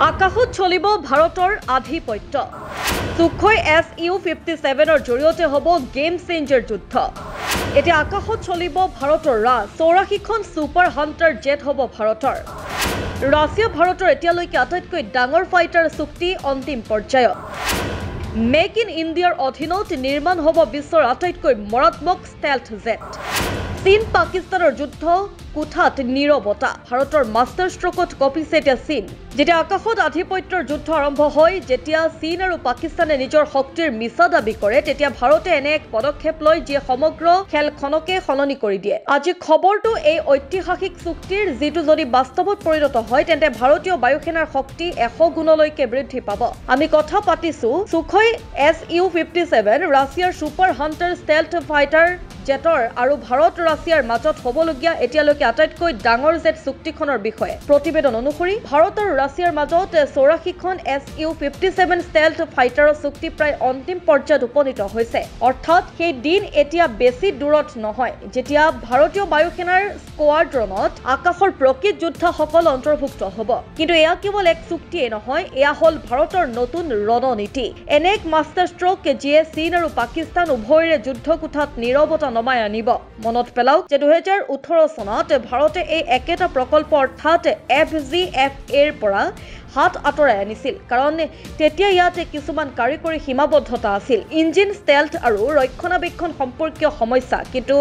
আকাশত চলিব ভাৰতৰ আধিপত্য সুখই Su-57ৰ জৰিয়তে হ'ব গেম চেঞ্জাৰ যুদ্ধ এতিয়া আকাশত চলিব ভাৰতৰ ৰাজ 84খন সুপাৰ হান্টাৰ জেট হ'ব ভাৰতৰ ৰাছিয়া ভাৰতৰ এতিয়ালৈকে আটাইতকৈ ডাঙৰ ফাইটাৰ চুক্তি অন্তিম পৰ্যায়ত মেক ইন ইণ্ডিয়াৰ অধীনত নিৰ্মাণ হ'ব বিশ্বৰ আটাইতকৈ মৰাত্মক ষ্টেলথ জেট চীন পাকিস্তানৰ যুদ্ধ কোঠাত নীৰৱতা ভাৰতৰ মাষ্টাৰ ষ্ট্ৰোকত কপিছে এতিয়া চীন যেতিয়া আকাশত আধিপত্যৰ যুদ্ধ আৰম্ভ হয় যেতিয়া চীন আৰু পাকিস্তানে নিজৰ শক্তিৰ মিছা দাবী কৰে তেতিয়া ভাৰতে এনে এক পদক্ষেপ লয় যিয়ে সমগ্ৰ খেলখনকে সলনি কৰি দিয়ে আজি খবৰটো এই ঐতিহাসিক চুক্তিৰ যিটো যদি বাস্তৱত পৰিণত হয় তেন্তে ভাৰতীয় বায়ুসেনাৰ শক্তি 100 গুণলৈকে বৃদ্ধি পাব আমি কথা পাতিছো সুখই Su-57 ৰাছিয়াৰ সুপাৰ হান্টাৰ ষ্টেলথ ফাইটাৰ জেটৰ আৰু ভাৰত ৰাছিয়াৰ মাজত হ'বলগীয়া এতিয়ালৈকে আটাইতকৈ ডাঙৰ জেট চুক্তিখনৰ বিষয়ে প্ৰতিবেদন অনুসৰি ভাৰত আৰু ৰাছিয়াৰ মাজত 84খন Su-57 ষ্টেলথ ফাইটাৰৰ চুক্তি প্ৰায় অন্তিম পৰ্যায়ত উপনীত হৈছে অৰ্থাৎ সেই দিন এতিয়া বেছি দূৰত নহয় যেতিয়া ভাৰতীয় বায়ুসেনাৰ স্কোৱাড্ৰনত আকাশৰ প্ৰকৃত যোদ্ধাসকল অন্তৰ্ভুক্ত হ'ব কিন্তু এয়া কেৱল এক চুক্তিয়ে নহয় এয়া হ'ল ভাৰতৰ নতুন ৰণনীতি এনে এক মাষ্টাৰ ষ্ট্ৰোক যিয়ে চীন আৰু পাকিস্তান উভয়ৰে যুদ্ধ কোঠাত নীৰৱতা নমাই আনিব মনত পেলাওক যে 2018 চনত ভাৰতে এই একেটা প্ৰকল্প অৰ্থাৎ FGFA ৰ পৰা হাত আঁতৰাই আনিছিল কাৰণ তেতিয়া ইয়াতে কিছুমান কাৰিকৰী সীমাবদ্ধতা আছিল ইঞ্জিন ষ্টেলথ আৰু ৰক্ষণাবেক্ষণ সম্পৰ্কীয় সমস্যা কিন্তু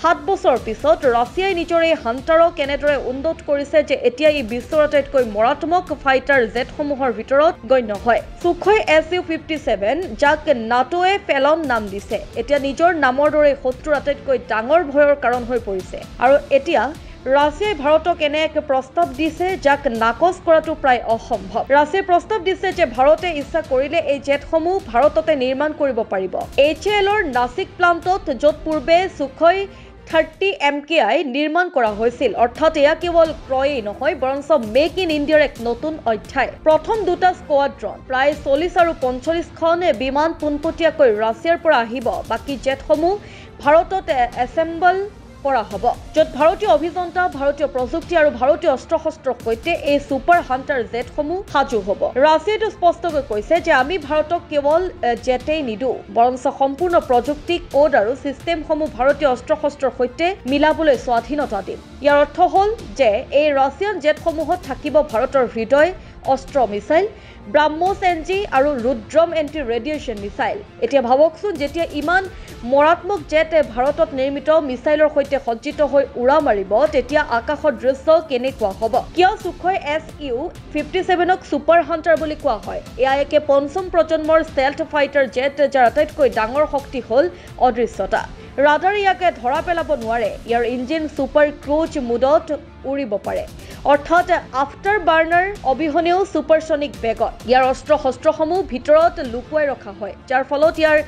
7 বছৰ পিছত ৰাছিয়াই নিজৰ এই হান্টাৰক এনেদৰে উন্নত কৰিছে যে এতিয়া ই বিশ্বৰ আটাইতকৈ মৰাত্মক ফাইটাৰ জেটসমূহৰ ভিতৰত গণ্য হয় সুখই Su-57 যাক নাটোৱে ফেলন নাম দিছে এতিয়া নিজৰ নামৰ দৰে শত্ৰুৰ আটাইতকৈ ডাঙৰ ভয়ৰ কাৰণ হৈ পৰিছে আৰু এতিয়া ৰাছিয়াই ভাৰতক এনে এক প্ৰস্তাৱ দিছে যাক নাকচ কৰাটো প্ৰায় অসম্ভৱ ৰাছিয়াই প্ৰস্তাৱ দিছে যে ভাৰতে ইচ্ছা কৰিলে এই জেটসমূহ ভাৰততে নিৰ্মাণ কৰিব পাৰিব HALৰ নাছিক প্লাণ্টত য'ত পূৰ্বে সুখই 30 MKI নিৰ্মাণ কৰা হৈছিল অৰ্থাৎ এয়া কেৱল ক্ৰয়েই নহয় বৰঞ্চ মেক ইন ইণ্ডিয়াৰ এক নতুন অধ্যায় প্ৰথম দুটা স্কোৱাড্ৰন প্ৰায় 40 আৰু 45খন বিমান পোনপটীয়াকৈ ৰাছিয়াৰ পৰা আহিব বাকি জেটসমূহ ভাৰতত এছেম্বল কৰা হ'ব য'ত ভাৰতীয় অভিযন্তা ভাৰতীয় প্ৰযুক্তি আৰু ভাৰতীয় অস্ত্ৰ-শস্ত্ৰৰ সৈতে এই সুপাৰ হান্টাৰ জেটসমূহ সাজু হ'ব ৰাছিয়াটো স্পষ্টকৈ কৈছে যে আমি ভাৰতক কেৱল জেটেই নিদো বৰঞ্চ সম্পূৰ্ণ প্ৰযুক্তি কোড আৰু সিস্টেমসমূহ ভাৰতীয় অস্ত্ৰ-শস্ত্ৰৰ সৈতে মিলাবলৈ স্বাধীনতা দিম ইয়াৰ অৰ্থ হ'ল যে এই ৰাছিয়ান জেটসমূহত থাকিব ভাৰতৰ হৃদয় অস্ত্ৰ মিসাইল ব্ৰাহ্মছ এনজি আৰু ৰুদ্ৰম এন্টি ৰেডিয়েশ্যন মিসাইল এতিয়া ভাবকচোন যেতিয়া ইমান মৰাত্মক জেট ভাৰতত নিৰ্মিত মিসাইলৰ সৈতে সজ্জিত হৈ উৰা মাৰিব তেতিয়া আকাশৰ দৃশ্য কেনেকুৱা হ'ব কিয় সুখই Su-57ক সুপাৰ হান্টাৰ বুলি কোৱা হয় এয়া একে পঞ্চম প্ৰজন্মৰ ষ্টেলথ ফাইটাৰ জেট যাৰ আটাইতকৈ ডাঙৰ শক্তি হ'ল অদৃশ্যতা ৰাডাৰ ইয়াকে ধৰা পেলাব নোৱাৰে ইয়াৰ ইঞ্জিন সুপাৰ ক্ৰুজ মুডত উৰিব পাৰে অৰ্থাৎ আফটাৰ বাৰ্নাৰ অবিহনেও সুপাৰসনিক বেগত ইয়াৰ অস্ত্ৰ শস্ত্ৰসমূহ ভিতৰত লুকুৱাই ৰখা হয় যাৰ ফলত ইয়াৰ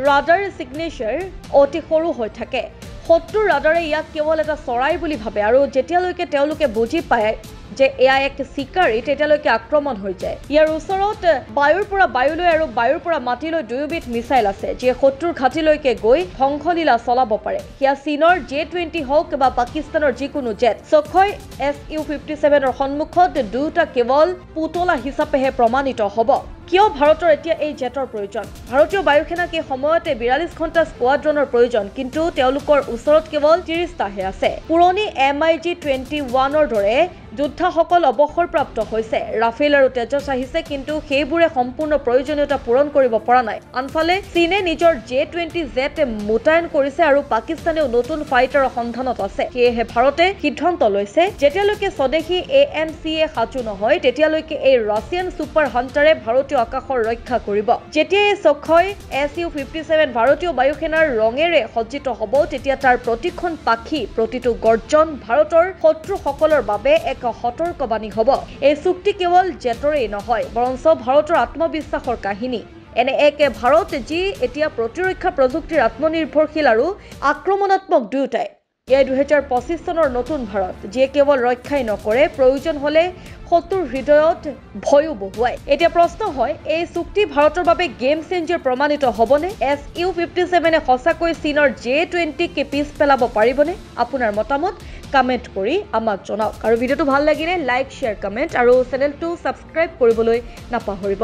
ৰাডাৰ সিগনেচাৰ অতি সৰু হৈ থাকে শত্ৰুৰ ৰাডাৰে ইয়াক কেৱল এটা চৰাই বুলি ভাবে আৰু যেতিয়ালৈকে তেওঁলোকে বুজি পায় যে এয়া এক শিকাৰী তেতিয়ালৈকে আক্ৰমণ হৈ যায় ইয়াৰ ওচৰত বায়ুৰ পৰা বায়ুলৈ আৰু বায়ুৰ পৰা মাটিলৈ দুয়োবিধ মিসাইল আছে যিয়ে শত্ৰুৰ ঘাটিলৈকে গৈ ধ্বংসলীলা চলাব পাৰে সেয়া চীনৰ J-20 হওক বা পাকিস্তানৰ যিকোনো জেট সুখই Su-57ৰ সন্মুখত দুটা কেৱল পুতলা হিচাপেহে প্ৰমাণিত হ'ব কিয় ভাৰতৰ এতিয়া এই জেটৰ প্ৰয়োজন ভাৰতীয় বায়ুসেনাক এই সময়তে 42 ঘণ্টা স্কোৱাড্ৰনৰ প্ৰয়োজন কিন্তু তেওঁলোকৰ ওচৰত কেৱল 30টাহে আছে পুৰণি MiG-21ৰ দৰে যোদ্ধাসকল অৱসৰপ্ৰাপ্ত হৈছে ৰাফেল আৰু তেজছ আহিছে কিন্তু সেইবোৰে সম্পূৰ্ণ প্ৰয়োজনীয়তা পূৰণ কৰিব পৰা নাই আনফালে চীনে নিজৰ J-20 জেট মোতায়েন কৰিছে আৰু পাকিস্তানেও নতুন ফাইটাৰৰ সন্ধানত আছে সেয়েহে ভাৰতে সিদ্ধান্ত লৈছে যেতিয়ালৈকে স্বদেশী AMCA সাজু নহয় তেতিয়ালৈকে এই ৰাছিয়ান সুপাৰ হান্টাৰে ভাৰতীয় আকাশৰ ৰক্ষা কৰিব যেতিয়া এই সুখই Su-57 ভাৰতীয় বায়ুসেনাৰ ৰঙেৰে সজ্জিত হ'ব তেতিয়া তাৰ প্ৰতিখন পাখি প্ৰতিটো গৰ্জন ভাৰতৰ শত্ৰুসকলৰ বাবে এক সতৰ্কবাণী হ'ব এই চুক্তি কেৱল জেটৰেই নহয় বৰঞ্চ ভাৰতৰ আত্মবিশ্বাসৰ কাহিনী এনে এক ভাৰত যি এতিয়া প্ৰতিৰক্ষা প্ৰযুক্তিৰ আত্মনিৰ্ভৰশীল আৰু আক্ৰমণাত্মক দুয়োটাই এই 2025 চনৰ নতুন ভাৰত যিয়ে কেৱল ৰক্ষাই নকৰে প্ৰয়োজন হলে শত্ৰুৰ হৃদয়ত ভয়ও বহুৱায় এতিয়া প্ৰশ্ন হয় এই চুক্তি ভাৰতৰ বাবে গেম চেঞ্জাৰ প্ৰমাণিত হ'বনে Su-57 সঁচাকৈ চীনৰ J-20 কে পিছ পেলাব পাৰিবনে আপোনাৰ মতামত কমেণ্ট কৰি আমাক জনাওক আৰু ভিডিঅ'টো ভাল লাগিলে লাইক শ্বেয়াৰ কমেণ্ট আৰু চেনেলটো ছাবস্ক্ৰাইব কৰিবলৈ নাপাহৰিব।